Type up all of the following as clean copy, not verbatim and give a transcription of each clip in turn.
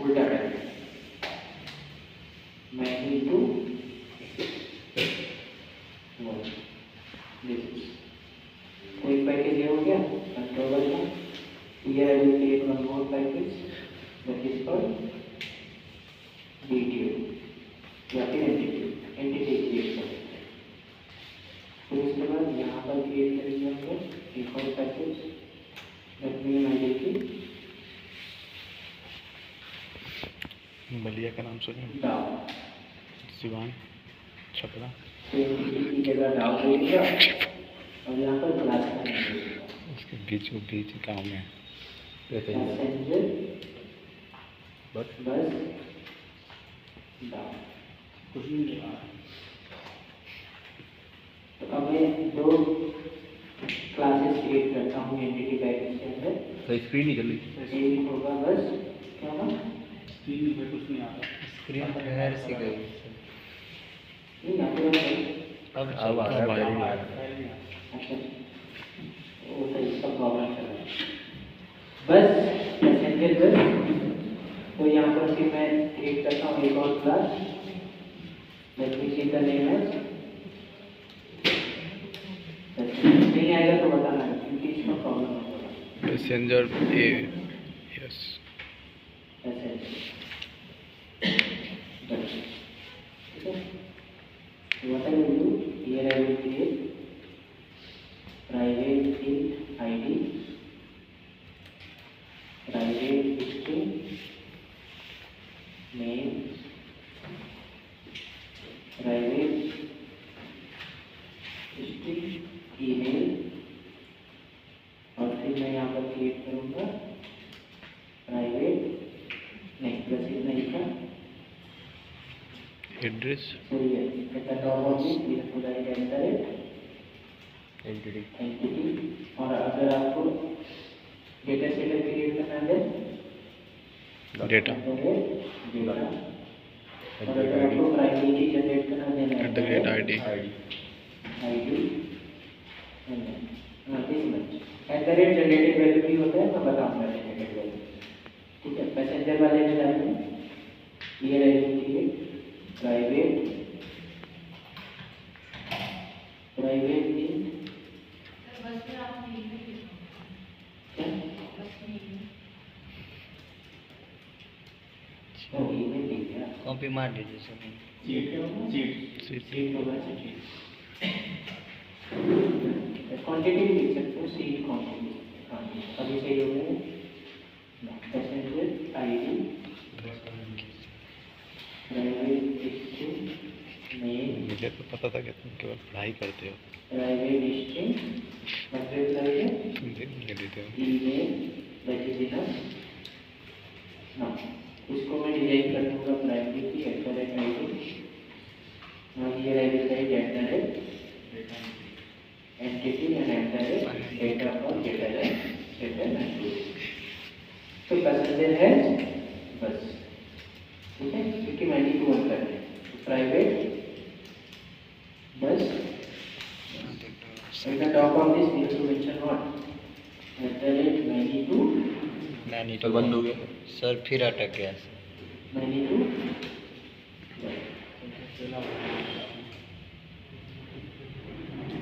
उल्टा type many to एक package ये हो गया कंट्रोलर का। Here I will create one more package that is called DTO या फिर एंटिटी क्रिएट कर सकते हैं। फिर उसके बाद यहाँ पर क्रिएट करेंगे हम लोग एक और पैकेज दैट मीन आई की बलिया का नाम सुनिए, डाउ सिवान छपरा। की जगह डाउ दे दिया और यहाँ पर क्लास करेंगे उसके बीच गाँव में पैसेंजर बस डाउ। कुछ नहीं ले रहा। तो अब मैं दो क्लासेस क्रिएट करता हूँ एंटिटी पैकेज के अंदर। तो स्क्रीन नहीं चल रही, एक होगा बस क्या होगा स्क्रीन में कुछ नहीं आ रहा, स्क्रीन पर है सी गई। नहीं यहाँ पे अब आ रहा है, पहले नहीं आ रहा। अच्छा वो तो इसका प्रॉब्लम चल रहा है बस पैसेंजर बस। तो यहाँ पर फिर मैं क्रिएट करता हूँ एक और class let me see the name as नहीं आएगा तो बताना क्योंकि इसका प्रॉब्लम होगा पैसेंजर ए यस पैसेंजर बस ठीक है। What I will do here, I will create private int ID, private string name, private string email और फिर मैं यहाँ पर क्रिएट करूँगा प्राइवेट नहीं प्लस इतना ही था एड्रेस सही है। at the top of it we have to write entity entity और अगर आपको डेटा सेट क्रिएट करना है डेटा डेटा और अगर आपको प्राइमरी जनरेट करना है @ID आईडी जनरेटेड वैल्यू भी होता है मैं बताऊंगा जनरेटेड वैल्यू ठीक है। पैसेंजर वाले में जाते हैं ये रहेगी प्राइवेट इन क्या ईमेल लिख दिया कॉपी मार दीजिए सर। सीट होगा सीट क्वांटिटी भी लिख सकते हो सीट क्वांटिटी अभी सही हो गया passenger ID private string name मुझे तो पता था कि तुम केवल पढ़ाई करते हो, प्राइवेट स्ट्रिंग मतलब करके नहीं देते हो। Email that is enough now इसको मैं डिजाइन कर दूंगा प्राइमरी की @ID now here I will write entity and data for data तो पैसेंजर है बस ठीक है क्योंकि मैंने टू वन करना है private bus at the top of this we have to mention what मैंने तो बंद हो गया। सर फिर अटक गया सर। many to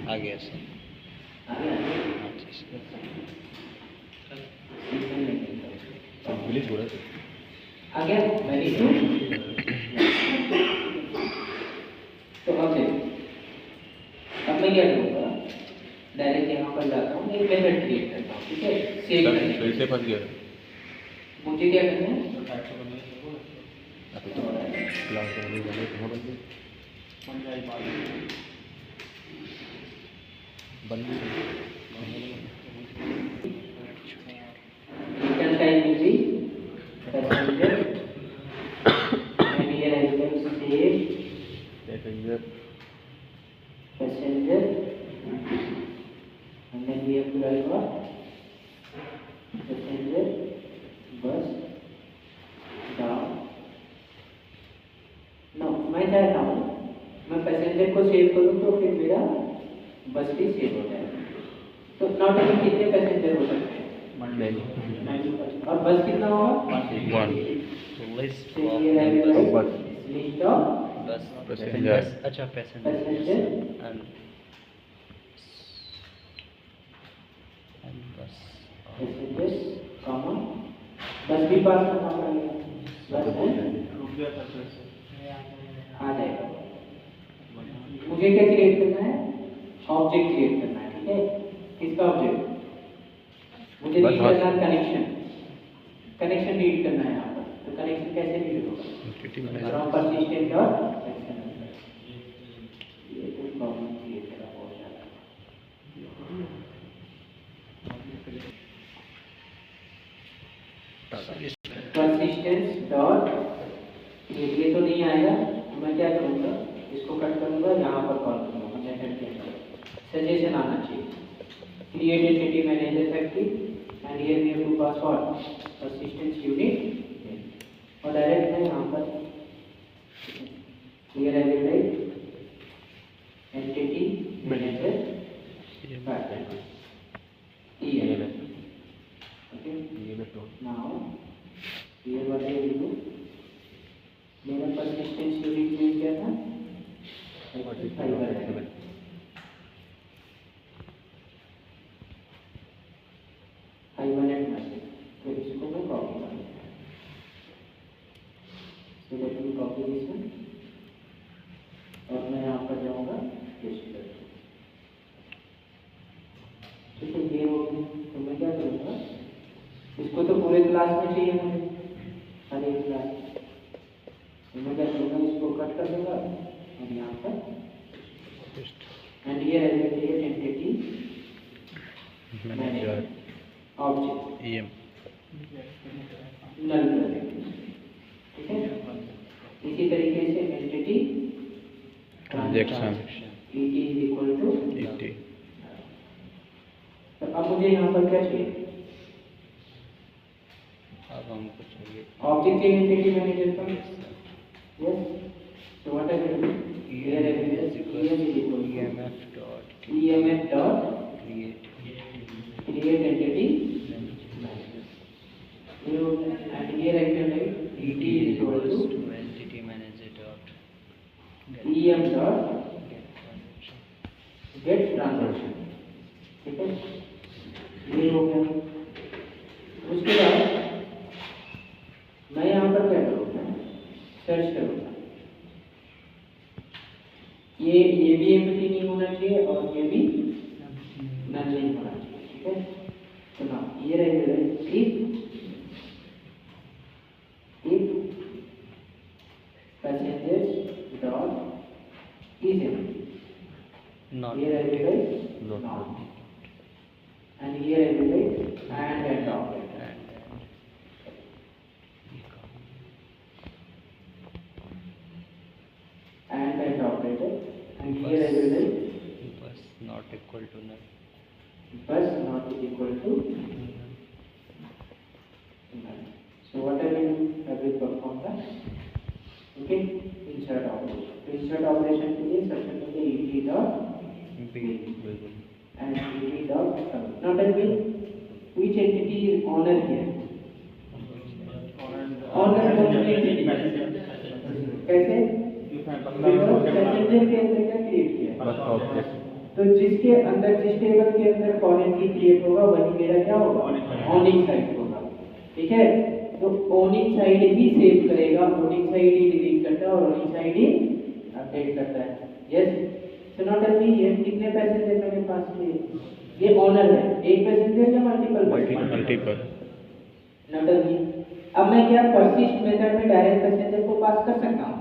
आ गया सर। आगे अच्छा सर। विलेज हो रहा है आगे many to तो अब देखो अब मैं क्या करूँगा डायरेक्ट यहाँ पर जाता हूँ एक मेथड क्रिएट करता हूँ ठीक है सेव करने के फिर लिए। से फंस गया मुझे क्या करना है क्लास बंद return type will be passenger and here I will save passenger passenger and then we have to write what passenger bus down no मैं चाहता हूँ मैं पैसेंजर को सेव करूँ तो फिर मेरा बस भी सेव हो जाएगा। तो नॉट ओनली कितने पैसेंजर हो सकते हैं नहीं और बस कितना होगा 1 list So of here I will बस write list of बस Passenger. अच्छा पैसेंजर passenger एंड बस passengers, comma बस भी पास करना पड़ेगा बस आ जाएगा। मुझे क्या क्रिएट करना है? ऑब्जेक्ट क्रिएट करना है, ठीक है? किसका ऑब्जेक्ट? मुझे बस रीड बस। करना कनेक्शन रीड करना है यहाँ पर। तो कनेक्शन कैसे रीड होगा? Entity manager from persistent dot ये तो प्रॉब्लम क्रिएट करा बहुत ज्यादा। persistence dot ये तो नहीं आएगा, तो मैं क्या करूँगा? इसको कट करूँगा, यहाँ पर कॉल करूँगा मेथड के अंदर। सजेशन आना चाहिए, create entity manager factory and here we have to pass what? persistence unit और डायरेक्ट मैं यहाँ पर here I will write entity manager factory EMF. Okay, now here what I will do, मेरा persistence unit में क्या था? Hibernate message, तो इसको मैं कॉपी कर लेता हूँ। So let me copy this one और मैं यहाँ पर जाऊँगा पेस्ट कर दूँगा। ठीक है, ये हो गया। तो मैं क्या करूँगा? इसको तो पूरे क्लास में चाहिए मुझे, हर एक क्लास। तो मैं क्या करूँगा? इसको कट कर दूँगा और यहाँ पर and here I will create entity manager object EM null कर देंगे, ठीक है? इसी तरीके से entity transaction ET is equal to ET तो अब मुझे यहाँ पर क्या चाहिए? अब हमको चाहिए ऑब्जेक्ट एंटिटी मैनेजर का yes. So what I will do here I will EMF dot EMF dot create create entity manager and here I can write ET is equal to entity manager dot EM dot get transaction. get transaction, ठीक है? ये हो गया। उसके बाद मैं यहाँ पर क्या करूँगा? सर्च करूँगा। ये भी एम्प्टी नहीं होना चाहिए और ये भी नल नहीं होना चाहिए, ठीक है? तो ना ये रहेगा if passengers dot is empty, Not here I will write not and here I will write and operator. And operator and here I will write bus not equal to null. bus not equal to null. So what I will do? I will perform the insert operation. तो insert operation के लिए सबसे पहले et dot and et dot sum. Now tell me which entity is owner here? Owner कौन सी entity है? कैसे? Passenger के अंदर क्या क्रिएट किया? बस ऑब्जेक्ट तो जिसके अंदर जिस टेबल के अंदर फॉरेन की क्रिएट होगा वही मेरा क्या होगा? ओनिंग साइड होगा, ठीक है? तो ओनिंग साइड ही सेव करेगा, ओनिंग साइड ही डिलीट करता है और ओनिंग साइड ही अपडेट करता है। Yes, so now tell me ये कितने पैसेंजर मेरे पास में? ये ओनर है, एक पैसेंजर या multiple? Multiple now tell me अब मैं क्या परसिस्ट मेथड में डायरेक्ट पैसेंजर को पास कर सकता हूँ?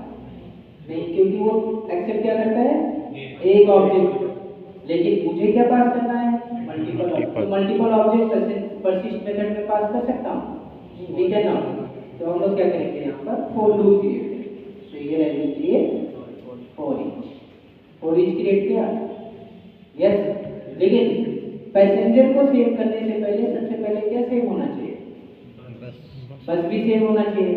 नहीं, क्योंकि वो एक्सेप्ट क्या करता है? एक ऑब्जेक्ट। लेकिन मुझे क्या पास करना है? मल्टीपल। तो मल्टीपल ऑब्जेक्ट परसिस्ट मेथड में पास कर सकता हूँ? ठीक है ना? तो हम लोग क्या करेंगे यहाँ पर फॉर लूप क्रिएट करेंगे। So here I will create for each create किया। यस, लेकिन पैसेंजर को सेव करने से पहले सबसे पहले क्या सेव होना चाहिए? बस भी सेव होना चाहिए।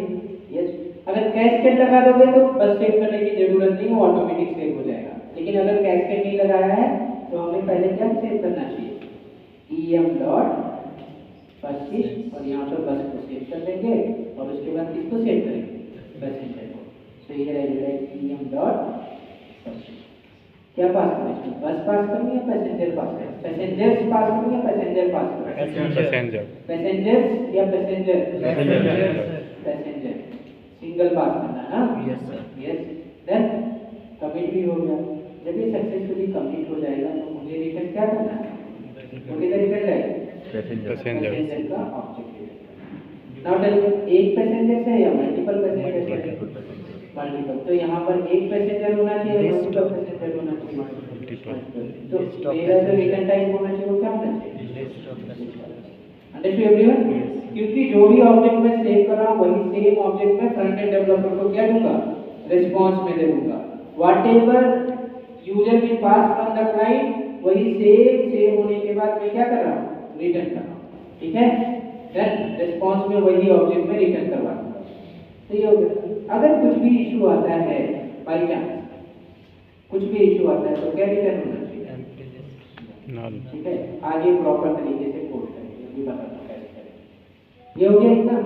यस, अगर कैस्केड लगा दोगे तो बस सेव करने की जरूरत नहीं, वो ऑटोमेटिक सेव हो जाएगा। लेकिन अगर कैस्केड नहीं लगाया है तो हमें पहले क्या सेव करना चाहिए? em डॉट persist और यहाँ पर बस को सेव कर देंगे और उसके बाद किसको सेव करेंगे? पीएम डॉट क्या पास करना है, बस पास करनी है पैसेंजर पास करना है, पैसेंजर्स पास करनी है पैसेंजर पास करना है, पैसेंजर पैसेंजर्स या passenger passenger passenger single pass करना है ना। Yes, sir. Yes then commit भी हो गया। जब ये सक्सेसफुली कमिट हो जाएगा तो मुझे रिटर्न क्या करना है, मुझे रिटर्न जाएगा पैसेंजर पैसेंजर का ऑब्जेक्ट। नाउ टेल मी एक पैसेंजर से या मल्टीपल पैसेंजर से, मल्टीपल। तो यहाँ पर एक पैसेंजर होना चाहिए, मल्टीपल पैसेंजर होना चाहिए। तो मेरा जो रिटर्न टाइप होना चाहिए वो क्या होना चाहिए, अंडरस्टूड एवरीवन। क्योंकि जो भी ऑब्जेक्ट मैं सेव कर रहा हूँ वही सेम ऑब्जेक्ट मैं फ्रंट एंड डेवलपर को क्या दूंगा, रिस्पांस में दे दूंगा। Whatever user will pass from the client वही सेव होने के बाद मैं क्या कर रहा हूँ, रिटर्न कर रहा हूँ। ठीक है, देन रिस्पांस में वही ऑब्जेक्ट में रिटर्न करवा दूंगा। सही हो गया। अगर कुछ भी इशू आता है बाय चांस, कुछ भी इशू आता है तो क्या रिटर्न होना चाहिए, नल ठीक है। आगे प्रॉपर तरीके से कोड करेंगे, अभी बताता हूँ कैसे करेंगे। ये हो गया इतना।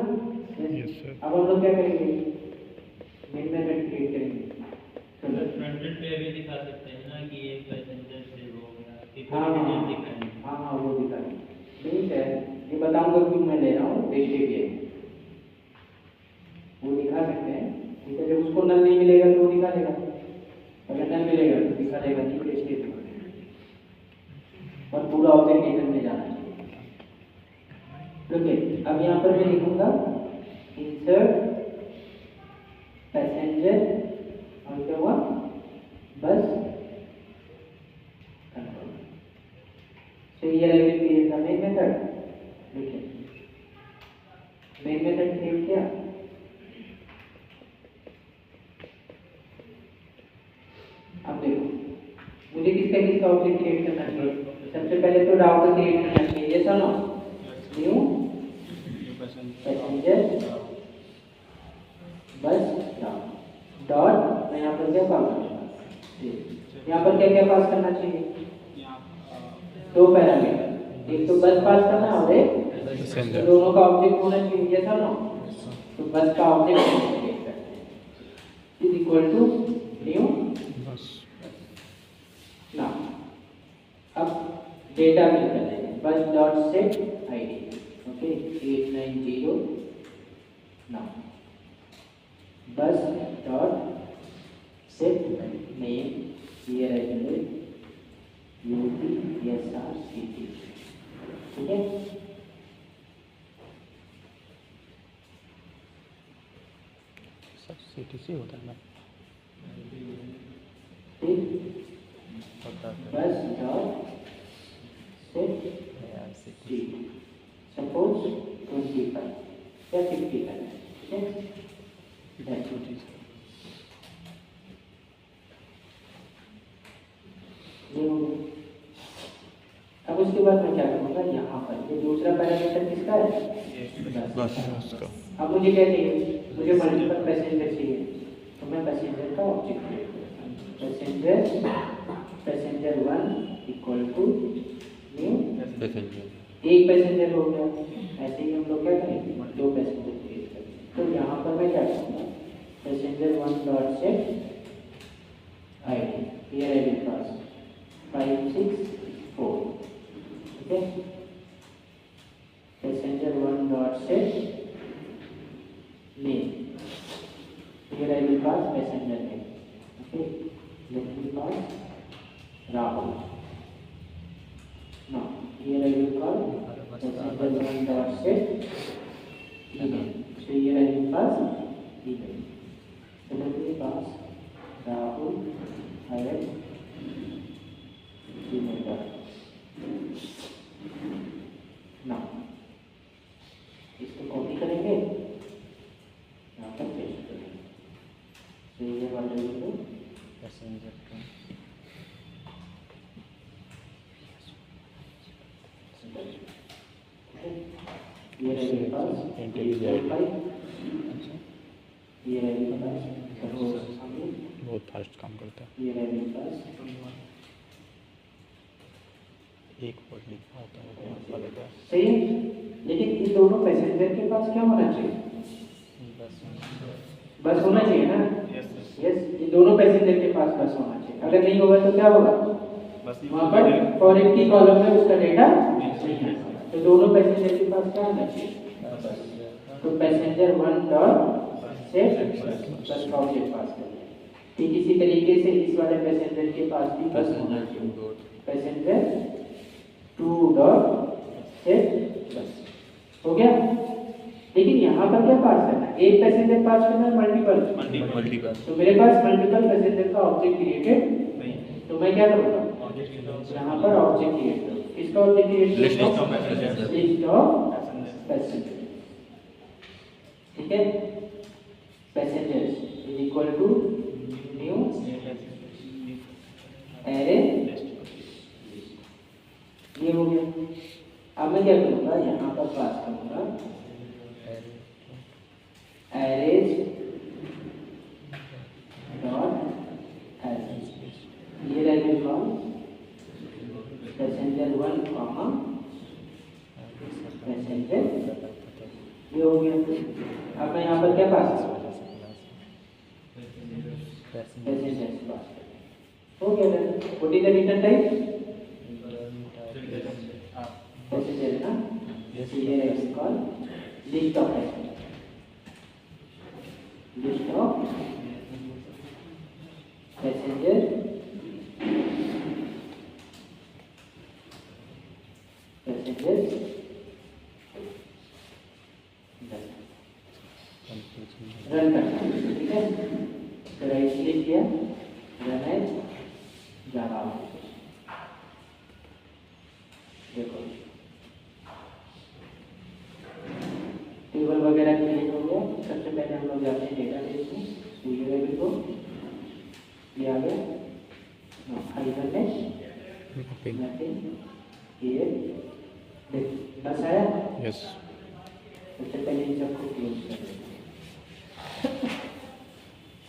Yes sir. अब हम लोग क्या करेंगे, मेन मेथड क्रिएट करेंगे। फ्रंट एंड पे भी दिखा सकते हैं ना कि एक पैसेंजर से हो गया, एक हाँ पैसेंजर दिखाएंगे। हाँ वो दिखाएंगे, ठीक है। ये बताऊंगा क्यों मैं ले रहा हूँ, देखिए ये वो दिखा सकते हैं, ठीक है। जब उसको नल नहीं मिलेगा तो वो दिखा देगा, अगर नल मिलेगा तो दिखा देगा नहीं, देखिए और पूरा ऑब्जेक्ट रिटर्न में जाना चाहिए। ओके, अब यहाँ पर मैं लिखूंगा इंसर्ट पैसेंजर और क्या हुआ, बस control. So here I will create the main method. देखिए मेन मेथड क्रिएट किया। अब देखो मुझे किसका ऑब्जेक्ट क्रिएट करना चाहिए, सबसे पहले तो डाउ का क्रिएट करना चाहिए, ये सुनो न्यू पैसेंजर बस डाउ डॉट। मैं यहाँ पर क्या पास करूँगा, यहाँ पर क्या क्या पास करना चाहिए, दो पैरामीटर, एक तो बस पास करना और एक पैसेंजर। दोनों का ऑब्जेक्ट होना चाहिए, ये सुनो। तो बस का ऑब्जेक्ट क्रिएट करते हैं is equal to new bus ना। अब डेटा फिल कर देंगे, बस डॉट सेट आईडी, ओके 890 ना, बस dot set name here I will UPSRCT, ठीक है। सब सीटीसी होता है ना, ठीक, होता है बस डॉट सेट सी सपोज 25 या 50 करना है, ठीक है। That's what it is. ये हो गया। अब उसके बाद मैं क्या करूँगा, यहाँ पर ये दूसरा पैरामीटर किसका है, बस उसका। अब मुझे क्या चाहिए, मुझे मल्टीपल पैसेंजर चाहिए, तो मैं पैसेंजर का ऑब्जेक्ट क्रिएट करूँगा, passenger 1 equal to new passenger. एक पैसेंजर हो गया। ऐसे ही हम लोग क्या करेंगे, दो पैसेंजर क्रिएट करेंगे। तो यहाँ पर मैं क्या करूँगा, passenger 1 dot set ID, here I will pass 564, ठीक है। Passenger 1 dot set name, here I will pass passenger name, okay. Let me pass Rahul. Now, here I will call passenger 1 dot set email. So here I will pass email. So let me pass Rahul at gmail.com. Now, इसको copy करेंगे, यहाँ पर paste करेंगे। So ये वाला जो passenger का Here I will pass Intelligent. Here I will pass suppose something. बहुत फास्ट काम करता Here I will pass है, एक वर्ड लिखा होता है यहाँ पर होता है। सही है, लेकिन इन दोनों पैसेंजर के पास क्या होना चाहिए, बस बस होना चाहिए ना। यस, ये दोनों पैसेंजर के पास बस होना चाहिए। अगर नहीं होगा तो क्या होगा, वहाँ पर फॉर एक ही कॉलम में उसका डेटा नहीं है। तो दोनों पैसेंजर के पास क्या होना चाहिए, तो पैसेंजर 1 डॉट सेट बस का ऑब्जेक्ट पास करें। ठीक इसी तरीके से इस वाले पैसेंजर के पास भी बस होना चाहिए, पैसेंजर 2 डॉट सेट बस। हो गया। लेकिन यहाँ पर क्या पास करना है, एक पैसेंजर पास करना है मल्टीपल, तो मेरे पास मल्टीपल पैसेंजर का ऑब्जेक्ट क्रिएटेड नहीं, तो मैं क्या करूँगा, यहाँ पर ऑब्जेक्ट क्रिएट करूँ। इसका object create list of passenger. ठीक है, passengers is equal to new array, ये हो गया। अब मैं क्या करूँगा, यहाँ पर पास करूँगा एरेज डॉट एरेज, ये रहेगा कौन, पैसेंजर 1 कॉमा पैसेंजर, ये हो गया। अब मैं यहाँ पर क्या पास करूँगा, पैसेंजर पास हो गया। What is the return type, passenger ना, here is called list of passengers, list of passenger passengers run करना है। ठीक है, तो राइट क्लिक किया, रन है जावा। देखो टेबल वगैरह क्रिएट हो गया। सबसे पहले हम लोग जाते हैं डेटाबेस में, टेबल को ये आ गया, हाइडर में ये बस आया। यस, सबसे पहले इन सबको क्लोज कर दें,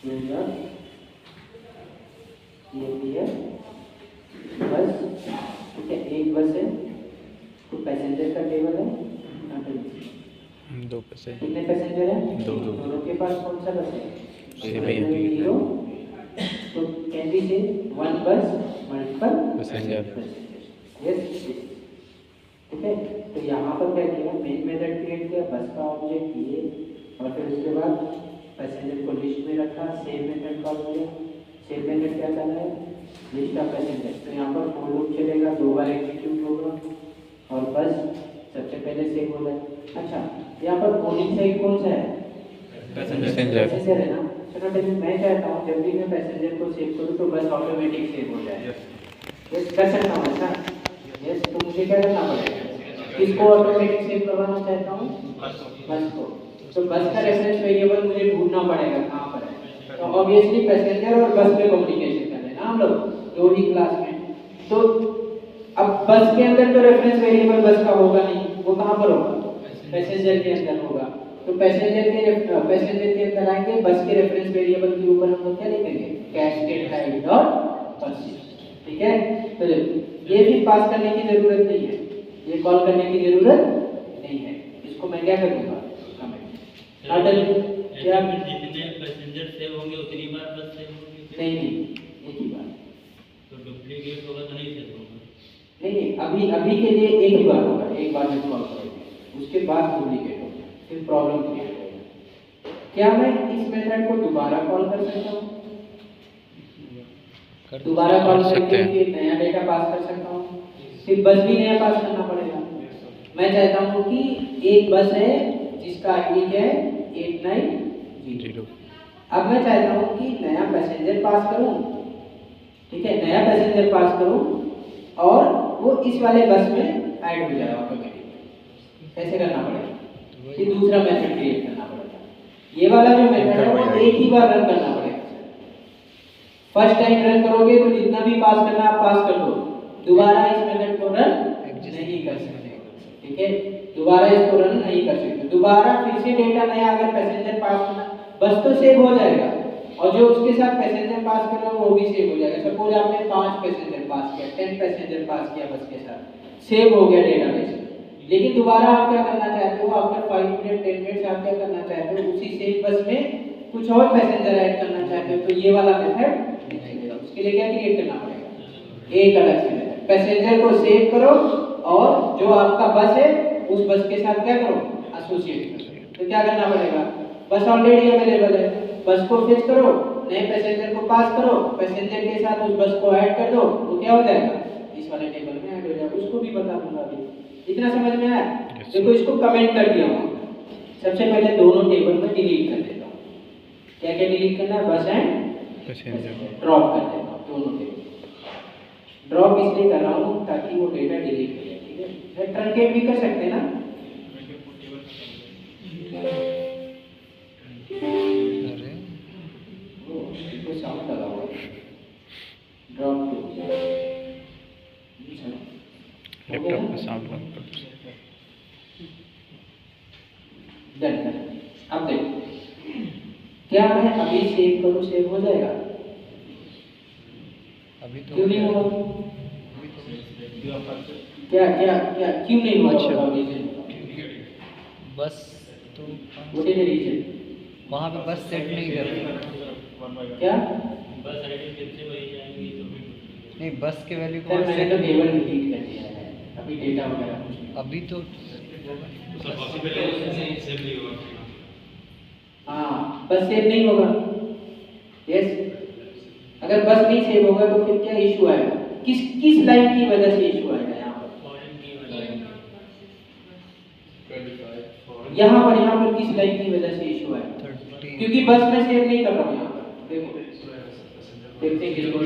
ये बस। ठीक है, एक बस है, तो पैसेंजर का टेबल है, दो पैसेंजर, कितने पैसेंजर हैं, दोनों के पास कौन सा बस है, जीरो। तो कैन बी से 1 बस मल्टीपल पैसेंजर। यस, ठीक है। तो यहाँ पर क्या किया, मेन मेथड क्रिएट किया, बस का ऑब्जेक्ट ये, और फिर उसके बाद पैसेंजर को लिस्ट में रखा, सेव मेथड कॉल किया। सेव मेथड क्या करना है, लिस्ट ऑफ पैसेंजर। तो यहाँ पर फॉर लूप चलेगा, 2 बार एग्जीक्यूट होगा और बस सबसे पहले सेव हो जाए। अच्छा, यहाँ पर कोडिंग साइड कौन सा है, पैसेंजर है ना। चलो मैं चाहता हूँ जब भी मैं पैसेंजर को सेव करूँ तो बस ऑटोमेटिक सेव हो जाए। यस, कर सकता हूँ ऐसा। यस, तो मुझे क्या करना पड़ेगा, किसको ऑटोमेटिक सेव करवाना चाहता हूँ, बस को। तो बस का रेफरेंस वेरिएबल मुझे ढूंढना पड़ेगा कहाँ पर है। तो ऑब्वियसली पैसेंजर और बस में कम्युनिकेशन कर रहे हैं ना हम लोग, 2 ही क्लास में। तो अब बस के अंदर तो रेफरेंस वेरिएबल बस का होगा नहीं, वो कहाँ पर होगा, पैसेंजर के अंदर होगा। तो पैसेंजर के अंदर आएंगे, बस के रेफरेंस वेरिएबल के ऊपर हम लोग क्या लिखेंगे, कैस्केड टाइप डॉट बस। ठीक है, तो ये भी पास करने की जरूरत नहीं है, ये कॉल करने की जरूरत नहीं है। इसको मैं क्या करूँगा, कमेंट क्या जितने पैसेंजर सेव होंगे उतनी बार बस सेव होगी, नहीं, एक ही बार। तो डुप्लीकेट होगा तो नहीं सेव होगा। नहीं, अभी के लिए एक ही बार होगा, एक बार में कॉल करेंगे, उसके बाद डुप्लीकेट होगा, फिर प्रॉब्लम क्रिएट होगा। क्या मैं इस मेथड को दोबारा कॉल कर सकता हूँ, दोबारा कॉल करके फिर नया डेटा पास कर सकता हूँ, फिर बस भी नया पास करना पड़ेगा। मैं चाहता हूँ कि एक बस है जिसका आईडी है 890। अब मैं चाहता हूँ कि नया पैसेंजर पास करूँ। ठीक है, नया पैसेंजर पास करूँ और वो इस वाले बस में ऐड हो जाए ऑटोमेटिक। कैसे करना पड़ेगा, कि दूसरा मेथड क्रिएट करना पड़ेगा। ये वाला जो मेथड है वो एक ही बार रन करना पड़ेगा। फर्स्ट टाइम रन करोगे तो जितना भी पास करना आप पास कर दो, दोबारा इस मेथड को रन नहीं कर सकते। ठीक है, दोबारा इसको रन नहीं कर सकते। दोबारा फिर से डेटा नया अगर पैसेंजर पास करना, बस तो सेव हो जाएगा और जो उसके साथ पैसेंजर पास कर रहे हो वो भी सेव हो जाएगा। सपोज आपने 5 पैसेंजर पास किया, 10 पैसेंजर पास किया बस के साथ, सेव हो गया डेटाबेस। लेकिन दोबारा आप क्या करना चाहते हो, आफ्टर 5 मिनट 10 मिनट आप क्या करना चाहते हो, उसी सेम बस में कुछ और पैसेंजर ऐड करना चाहते हो तो ये वाला मेथड नहीं चलेगा। उसके लिए क्या क्रिएट करना पड़ेगा, एक अलग से मेथड। पैसेंजर को सेव करो और जो आपका बस है उस बस के साथ क्या करो, एसोसिएट करो। तो क्या करना पड़ेगा, बस ऑलरेडी अवेलेबल है, बस को फेच करो, नए पैसेंजर को पास करो, पैसेंजर के साथ उस बस को ऐड कर दो, तो क्या हो जाएगा, इस वाले टेबल में ऐड हो जाएगा। उसको भी बता दूंगा अभी। इतना समझ में आया? देखो इसको कमेंट कर दिया हूं। सबसे पहले दोनों टेबल में डिलीट कर देता हूं। क्या क्या डिलीट करना है, बस एंड पैसेंजर ड्रॉप कर देता हूं दोनों टेबल। ड्रॉप इसलिए कर रहा हूं ताकि वो डेटा डिलीट हो जाए, ठीक है। ट्रंकेट भी कर सकते हैं ना, अरे वो साउंड लगा हुआ है। ड्रॉप टू लैपटॉप का साउंड बंद कर दो। Done done. अब देखो क्या मैं अभी सेव करूं, सेव हो जाएगा? अभी तो क्यों नहीं होगा? क्या क्या क्या क्यों नहीं होगा? अच्छा। रीजन बस तो व्हाट इज द रीजन? वहाँ पे बस सेट नहीं कर रही। क्या बस आईडी फिर से वही जाएंगी तो भी नहीं, बस के वैल्यू को सर वहाँ मैंने set तो टेबल डिलीट कर दिया है, अभी डेटा वगैरह कुछ नहीं। अभी तो सब पॉसिबल है उससे सेव नहीं होगा। हाँ बस सेव नहीं होगा। यस, अगर बस नहीं सेव होगा तो फिर क्या इशू आएगा, किस किस लाइन की वजह से इशू आएगा? यहाँ पर किस लाइन की वजह से इशू आएगा? 30 क्योंकि बस मैं सेव नहीं कर रहा हूँ यहाँ पर। देखो देखते हैं किसको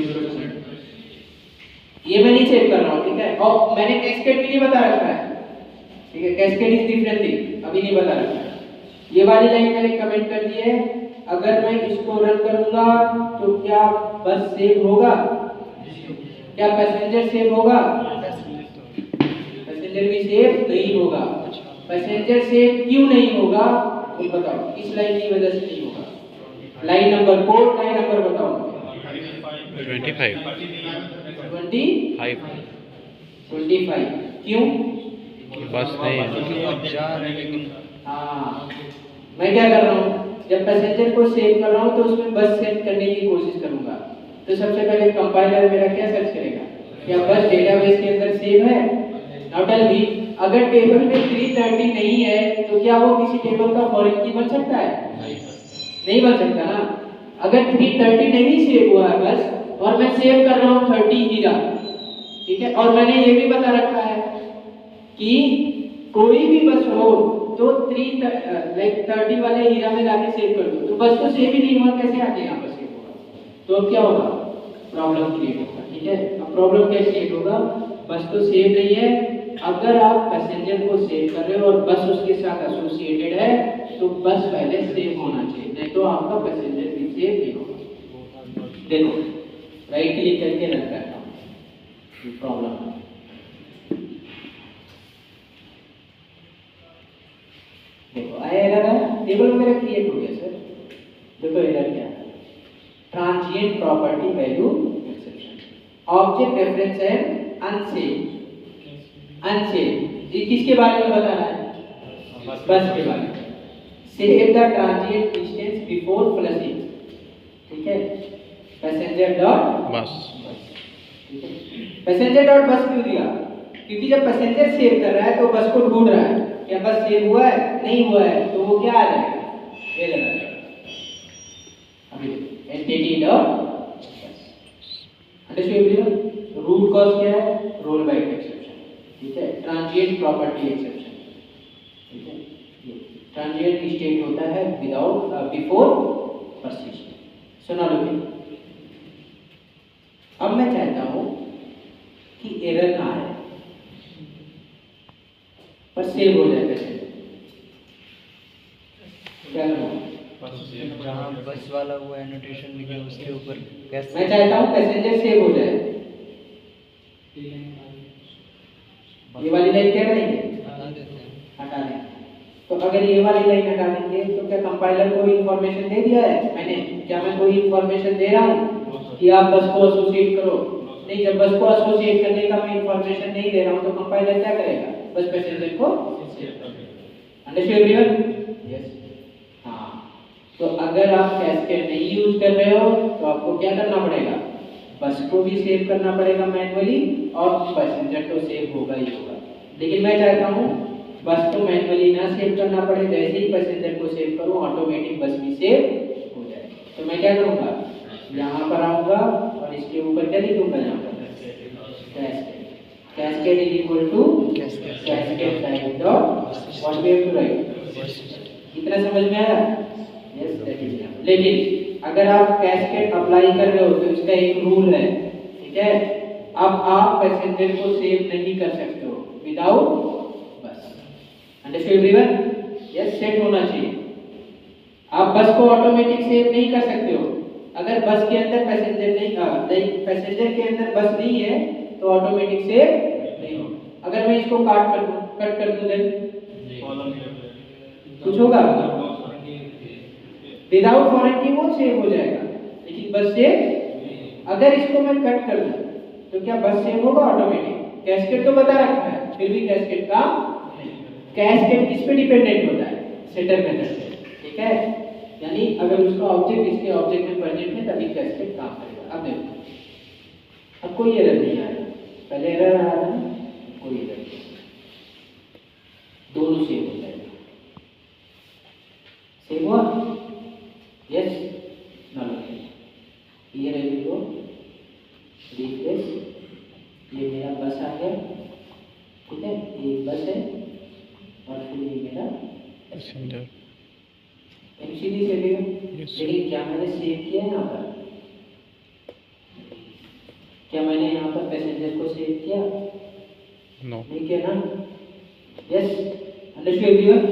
ये मैं नहीं सेव कर रहा हूँ, ठीक है। और मैंने कैस्केड भी नहीं बता रखा है, ठीक है। कैस्केड इज डिफरेंट थिंग, अभी नहीं बता रखा है। ये वाली लाइन मैंने कमेंट कर दी है। अगर मैं इसको रन करूंगा तो क्या बस सेव होगा, क्या पैसेंजर सेव होगा? पैसेंजर भी सेव नहीं होगा। पैसेंजर सेव क्यों नहीं होगा तो बताओ, किस लाइन की वजह से नहीं होगा? Line number code, line number बताओ। 25 25 क्यों? बस नहीं क्योंकि वो जा रहे हैं, लेकिन हाँ मैं क्या कर रहा हूँ, जब पैसेंजर को सेव कर रहा हूँ तो उसमें बस सेट करने की कोशिश करूंगा। तो सबसे पहले कंपाइलर मेरा क्या सर्च करेगा, क्या बस डेटाबेस के अंदर सेव है? नाउ टेल मी, अगर टेबल में 330 नहीं है तो क्या वो किसी टेबल का फॉरेन की बन सकता है? नहीं बन सकता ना। अगर 330 नहीं सेव हुआ है बस, और मैं सेव कर रहा हूँ 30 हीरा, ठीक है, और मैंने ये भी बता रखा है कि कोई भी बस हो तो 30 वाले हीरा में लाके सेव कर दो। तो बस तो सेव ही नहीं हुआ, कैसे आके यहाँ पर सेव होगा? तो अब क्या होगा, प्रॉब्लम क्रिएट होगा, ठीक है। अब प्रॉब्लम क्या क्रिएट होगा, बस तो सेव नहीं है। अगर आप पैसेंजर को सेव कर रहे हो और बस उसके साथ एसोसिएटेड है तो बस पहले सेव होना चाहिए, नहीं तो आपका पैसेंजर भी सेव नहीं होगा। देखो राइट क्लिक करके रन करता हूँ, प्रॉब्लम देखो आया, एरर है, टेबल मेरा क्रिएट हो गया सर। देखो एरर क्या है, transient property value exception, object reference and unsave. Unsave ये किसके बारे में बता रहा है? बस के बारे में। Save the transient instance before flushing, ठीक है। पैसेंजर डॉट बस ठीक है। पैसेंजर डॉट बस क्यों दिया? क्योंकि जब पैसेंजर सेव कर रहा है तो बस को ढूंढ रहा है, क्या बस सेव हुआ है? नहीं हुआ है, तो वो क्या आ जाएगा, एरर आ जाएगा। अभी entity dot understood everyone. Root cause क्या है? रोल बाइट एक्सेप्शन, ठीक है। ट्रांजिएंट प्रॉपर्टी एक्सेप्शन, ठीक है। ट्रांजिएंट स्टेट होता है without before persist. So now look, अब मैं चाहता हूं कि एरर ना आए पर सेव हो जाए। कैसे, क्या करूं? जहाँ बस वाला वो एनोटेशन लिखे उसके ऊपर कैसे? मैं चाहता हूं पैसेंजर सेव हो जाए। ये वाली लाइन क्या करेंगे, हटा देते हैं। हटा दें। तो अगर ये वाली लाइन हटा देंगे तो क्या कंपाइलर को इंफॉर्मेशन दे दिया है मैंने? क्या मैं कोई इंफॉर्मेशन दे रहा हूँ कि आप बस को एसोसिएट करो? नहीं, जब बस को एसोसिएट करने का मैं इंफॉर्मेशन नहीं दे रहा हूँ तो कंपाइलर क्या करेगा, बस पैसेंजर को अंडरस्टूड एवरीवन? यस। हाँ तो अगर आप कैस्केड नहीं यूज कर रहे हो तो आपको क्या करना पड़ेगा, बस को भी सेव करना पड़ेगा मैनुअली और पैसेंजर तो सेव होगा ही होगा। लेकिन मैं चाहता हूँ बस को मैनुअली ना सेव करना पड़े, जैसे ही पैसेंजर को सेव करूँ ऑटोमेटिक बस भी सेव हो जाए। तो मैं क्या करूँगा, यहाँ पर आऊँगा और इसके ऊपर क्या लिखूँगा, यहाँ पर cascade. Cascade is equal to cascade type dot what we have to write. इतना समझ में आया? Yes that is. लेकिन अगर आप कैस्केड अप्लाई कर रहे हो तो इसका एक रूल है, ठीक है? अब आप पैसेंजर को सेव नहीं कर सकते हो विदाउट बस। Understand everyone? यस, सेट होना चाहिए। आप बस को ऑटोमेटिक सेव नहीं कर सकते हो। अगर बस के अंदर पैसेंजर नहीं पैसेंजर के अंदर बस नहीं है तो ऑटोमेटिक सेव नहीं होगा। अगर मैं इसको कट कर दूं कुछ होगा? विदाउट फॉरेन की वो सेव हो जाएगा, लेकिन बस सेव अगर इसको मैं कट कर दूं तो क्या बस सेव होगा ऑटोमेटिक? कैस्केड तो बता रखा है, फिर भी कैस्केड का कैस्केड किस पे डिपेंडेंट होता है? सेटर मेथड पे, ठीक है? यानी अगर उसका ऑब्जेक्ट इसके ऑब्जेक्ट में प्रेजेंट है तभी कैस्केड काम करेगा। अब देखो, अब कोई एरर नहीं आया, पहले एरर आ रहा है, कोई एरर नहीं, दोनों सेव हो जाएगा। सेव हुआ? यस, ये रही वो रिफ्रेश, ये मेरा बस आ गया, ठीक है? ये बस है और फिर ये मेरा पैसेंजर। एमसीडी से भी। लेकिन क्या मैंने सेव किया है यहाँ पर? क्या मैंने यहाँ पर पैसेंजर को सेव किया? नो। नहीं किया ना? Yes, understood everyone?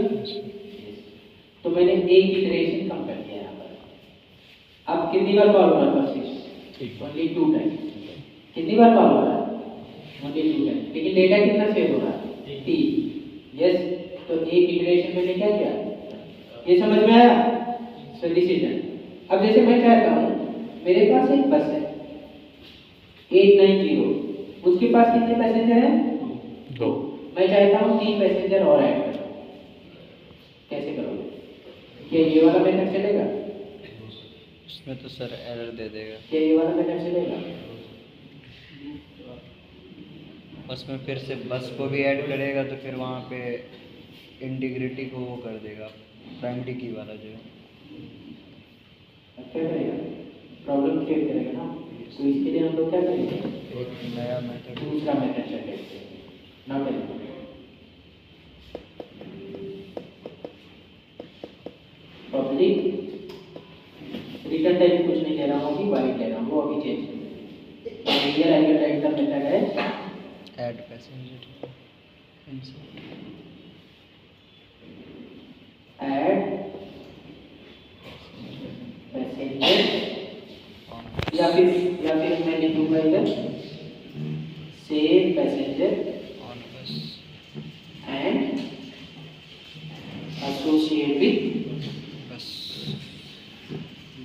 तो मैंने एक इटरेशन कम कर दिया यहाँ पर। अब कितनी बार कॉल हो रहा है परसिस्ट? Only 2 time. कितनी बार कॉल हो रहा है? Only 2 time. लेकिन डेटा कितना सेव हो रहा है? 3। यस, तो एक इटरेशन मैंने क्या किया? ये समझ में आया? So this is done. अब जैसे मैं चाहता हूँ मेरे पास एक बस है 890, उसके पास कितने पैसेंजर हैं? 2। मैं चाहता हूँ 3 पैसेंजर और ऐड करो। कैसे करोगे? क्या ये वाला मेथड चलेगा? उसमें तो सर एरर दे देगा। क्या ये वाला मेथड चलेगा? उसमें फिर से बस को भी ऐड करेगा तो फिर वहाँ पे इंटीग्रिटी को वो कर देगा, प्राइमरी की वाला जो है। क्या करेगा? प्रॉब्लम क्रिएट करेगा ना। तो इसके लिए हम लोग क्या करेंगे? एक नया मेथड, दूसरा मेथड चलेगा ना करेंगे। पब्लिक रिटर्न टाइप कुछ नहीं ले रहा हूँ, अभी वाइड ले रहा हूँ, वो अभी change here I will write the method है add passenger insert add passenger, या फिर मैं लिखूंगा इधर save passenger on bus and associate with bus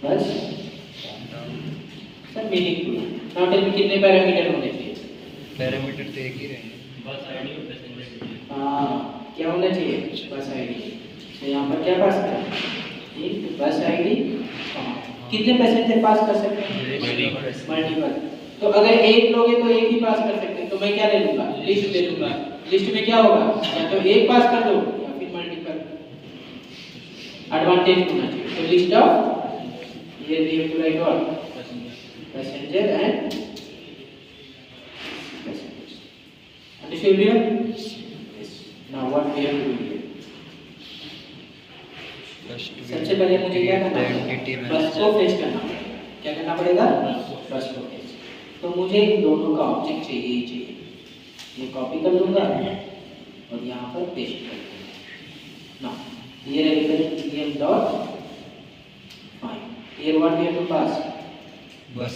बस। Sir meaningful. Now tell me कितने पैरामीटर होने चाहिए? पैरामीटर तो एक ही रहेंगे। बस आईडी और पैसेंजर। हाँ, क्या होना चाहिए? बस आईडी। तो यहाँ पर क्या पास करें? एक बस आईडी। कितने पैसेंजर पास कर सकते हैं? मल्टीपल। तो अगर एक लोग हैं तो एक ही पास कर सकते हैं, तो मैं क्या ले लूँगा? लिस्ट ले लूँगा। लिस्ट में क्या होगा? या तो एक पास कर दो या फिर मल्टीपल। एडवांटेज होना चाहिए। तो लिस्ट ऑफ ये we have to write all passenger and passengers. Understood everyone? Yes. Now what we have to do? सबसे पहले मुझे क्या करना है? बस को फेच करना पड़ेगा। क्या करना पड़ेगा? बस को फेच। तो मुझे इन दोनों का ऑब्जेक्ट चाहिए ही चाहिए। ये कॉपी कर लूँगा और यहाँ पर पेस्ट कर दूँगा। नाउ ये रहेगा TM dot find. Here what we have to pass? बस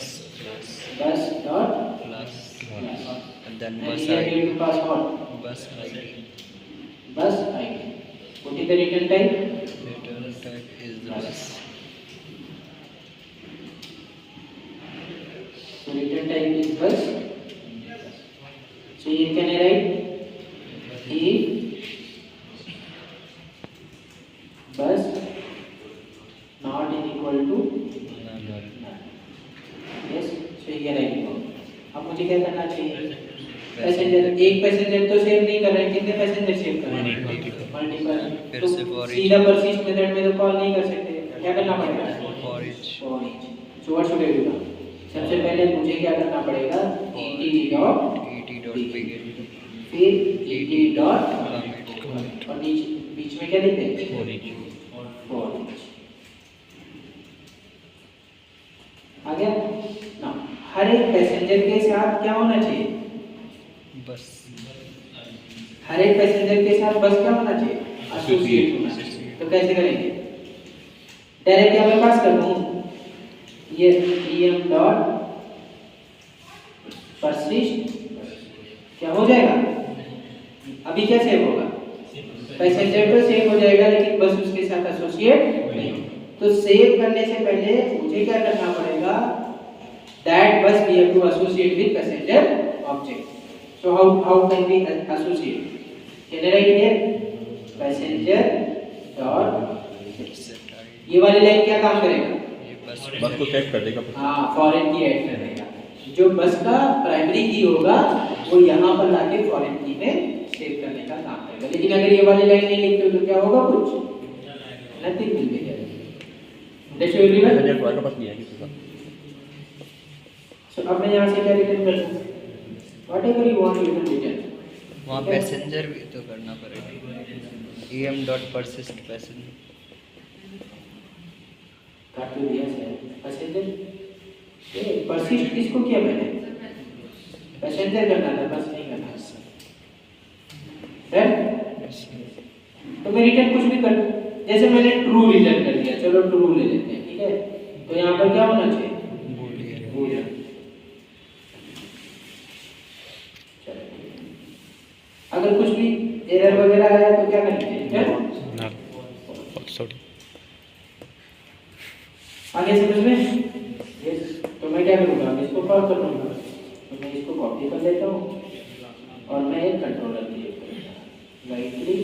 Bus dot plus class. and then And bus here we have ID, to pass what? bus ID. Bus ID. What is the return type? Return type is the bus. So return type is bus. So here can I write if bus not equal to yes, so ये रहेगा। अब मुझे क्या करना चाहिए? Passenger, एक passenger तो save नहीं कर रहे हैं, कितने पैसेंजर सेव कर रहे हैं? मल्टीपल। फिर तो से for each। सीधा परसिस्ट मेथड में तो कॉल नहीं कर सकते, क्या करना पड़ेगा? For each। For each. So what should I do? सबसे पहले मुझे क्या करना पड़ेगा? et डॉट et.begin फिर et डॉट commit और बीच में क्या लिख देंगे? For each। For each. आ गया ना? हर एक पैसेंजर के साथ क्या होना चाहिए? बस हर एक पैसेंजर के साथ बस क्या होना चाहिए? एसोसिएट होना चाहिए। तो कैसे करेंगे? डायरेक्ट क्या मैं पास कर दूं? ये em डॉट परसिस्ट क्या हो जाएगा? अभी क्या सेव होगा? पैसेंजर तो सेव हो जाएगा, लेकिन बस उसके साथ एसोसिएट नहीं। तो सेव करने से पहले मुझे क्या करना पड़ेगा? That bus we have to associate with passenger object. So how can we associate? Can I write here? Passenger dot ये वाली लाइन क्या काम करेगा? ये बस बस को सेट कर देगा। हाँ, फॉरेन की ऐड कर देगा। जो बस का प्राइमरी की होगा वो यहाँ पर लाके फॉरेन की में सेव करने का काम करेगा। लेकिन अगर ये वाली लाइन नहीं लिखते तो क्या होगा? कुछ नथिंग विल बी देयर। देखो एवरीवन, पैसेंजर को पास नहीं है किसी का। सो अब मैं यहाँ से क्या रिटर्न कर सकता हूँ? Whatever you want you can return. वहाँ पैसेंजर भी तो करना पड़ेगा। em डॉट persist पैसेंजर काट तो दिया सर। पैसेंजर ये परसिस्ट किसको किया मैंने? पैसेंजर करना था, बस नहीं करना। राइट? तो मैं रिटर्न कुछ भी कर दूं, जैसे मैंने ट्रू रिटर्न कर दिया, चलो ट्रू ले लेते हैं, ठीक है? तो यहाँ पर क्या होना चाहिए? बूलियन। अगर कुछ भी एरर वगैरह आया तो क्या करेंगे? ना सॉरी आगे समझ में? यस। तो मैं क्या करूँगा? मैं इसको कॉल कर लूँगा, तो मैं इसको कॉपी कर लेता हूँ और मैं एक कंट्रोलर क्रिएट करूँगा। राइट क्लिक,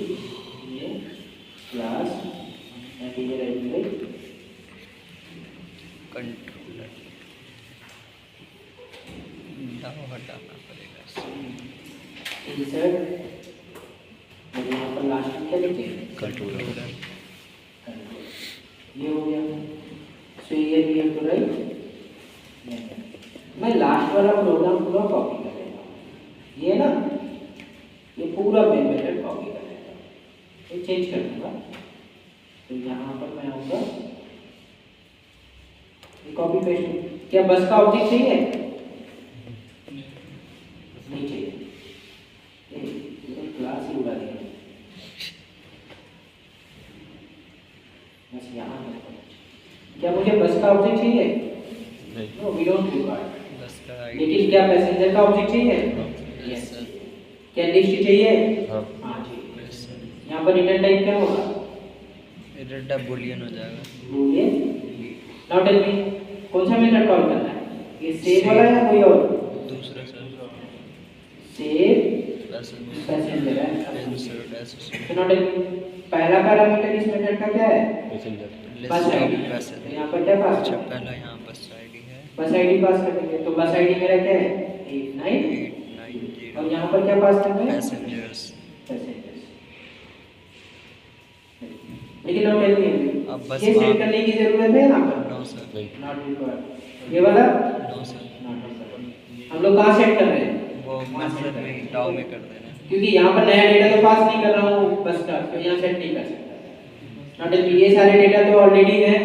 ये क्लास एंड ये राइट कंट्रोलर नाम हटाना पड़ेगा। इंसर्ट, और यहाँ पर लास्ट में क्या लिखेंगे? कंट्रोलर ये हो गया। सो ये भी है तो राइट। मैं लास्ट वाला प्रोग्राम पूरा कॉपी कर लेता हूँ, ये ना, ये पूरा मेन मेथड कॉपी कर लेता हूँ, ये चेंज कर दूँगा। तो यहाँ पर मैं आऊँगा, ये कॉपी पेस्ट। क्या बस का ऑब्जेक्ट चाहिए? नहीं चाहिए, ये क्लास ही उड़ा दिया। बस यहाँ क्या मुझे बस का ऑब्जेक्ट चाहिए? No, we don't require. Bus का लेकिन क्या पैसेंजर का ऑब्जेक्ट चाहिए? Yes sir. क्या लिस्ट चाहिए? हाँ। हाँ चाहिए। यहाँ पर रिटर्न टाइप क्या होगा? रिटर्न बूलियन हो जाएगा। बूलियन। नाउ टेल मी, कौन सा मेथड कॉल करना है? ये सेव वाला या कोई और? दूसरा सर सेव पैसेंजर पैसेंजर है। इंसर्ट एसोसिएट तो नाउ टेल मी, पहला पैरामीटर इस मेथड का क्या है? पैसेंजर। बस लिस्ट आईडी। Of passenger. यहाँ पर क्या पास अच्छा करना है? पहला यहाँ बस आईडी है बस आईडी पास कर देंगे। तो बस आईडी मेरा क्या है? 89। 890 और यहाँ पर क्या पास करना है? पैसेंजर्स। पैसेंजर्स। लेकिन नाउ टेल मी, अब बस ये सेट वहाँ- करने की जरूरत है यहाँ पर? नो सर नहीं। Not required. ये वाला नो सर नॉट रिक्वायर्ड। हम लोग कहाँ सेट कर रहे हैं? वो मेथड में डाउ में कर देना है। क्योंकि यहाँ पर नया डेटा तो पास नहीं कर रहा हूँ बस का, तो यहाँ सेट नहीं कर सकता। नॉट ये सारे डेटा तो ऑलरेडी है,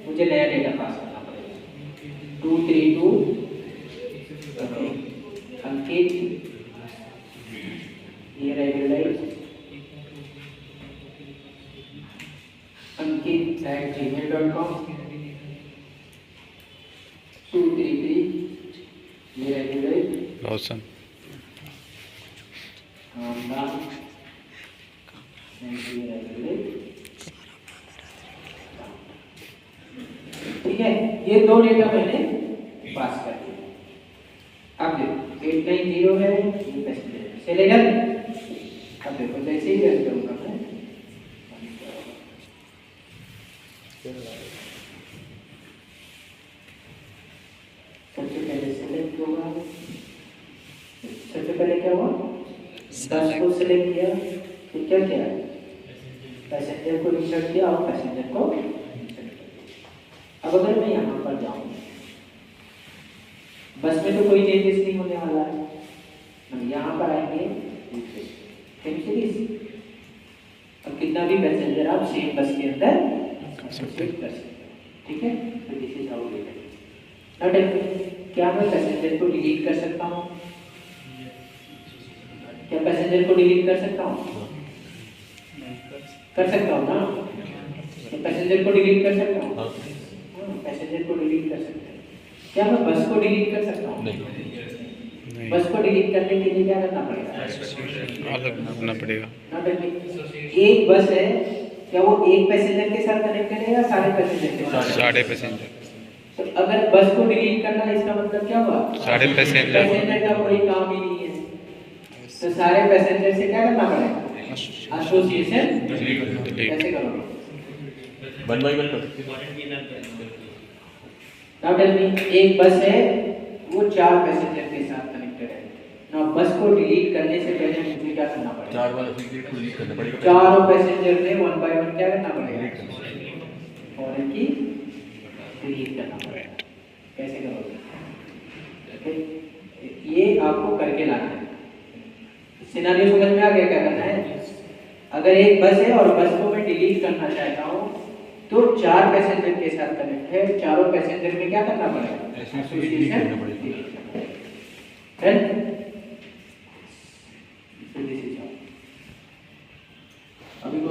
मुझे नया डेटा पास करना पड़ेगा। 232 अंकित, ये रेगुलराइज अंकित@gmail.com 233 ये रेगुलराइज रोशन नाम ये रेगुलराइज। ठीक है, ये दो डेटा मैंने पास कर दिया। अब देखो 890 है, ये पैसेंजर चलेगा। अब देखो जैसे ही रन करूंगा मैं, बस को सिलेक्ट किया, फिर क्या किया, पैसेंजर को इंसर्ट किया और पैसेंजर को इंसर्ट किया। अब अगर मैं यहाँ पर जाऊँ, बस में तो कोई चेंजेस नहीं होने वाला है, हम यहाँ पर आएंगे, अब कितना भी पैसेंजर आप सेम बस के अंदर कर सकते हैं, ठीक है। तो दिस इज हाउ इट है। नाउ क्या मैं पैसेंजर को डिलीट कर सकता हूँ? क्या पैसेंजर को डिलीट कर सकता हूँ? कर सकता हूँ ना, तो पैसेंजर को डिलीट कर सकता हूँ, पैसेंजर को डिलीट कर सकते हैं। क्या मैं बस को डिलीट कर सकता हूँ? नहीं, बस को डिलीट करने के लिए क्या करना पड़ेगा? अलग करना पड़ेगा। एक बस है, क्या वो एक पैसेंजर के साथ कनेक्टेड है या सारे पैसेंजर के साथ? सारे पैसेंजर, तो अगर बस को डिलीट करना है, इसका मतलब क्या हुआ? सारे पैसेंजर का कोई काम ही नहीं है, तो सारे पैसेंजर से क्या करना पड़ेगा? एसोसिएशन कैसे करोगे? 1 by 1 कर। नाउ टेल मी, एक बस है, वो 4 पैसेंजर के साथ कनेक्टेड है। नाउ बस को डिलीट करने से पहले मुझे क्या करना पड़ेगा? 4 बार डिलीट करना पड़ेगा। चारों पैसेंजर में 1 by 1 क्या करना पड़ेगा? और इनकी डिलीट करना पड़ेगा। कैसे करोगे? ये आपको करके लाना है। सिनेरियो समझ में आ गया क्या करना है? अगर एक बस है और बस को मैं डिलीट करना चाहता हूँ, तो 4 पैसेंजर के साथ कनेक्ट है, चारों पैसेंजर में क्या करना पड़ेगा? एसोसिएशन करना पड़ेगा।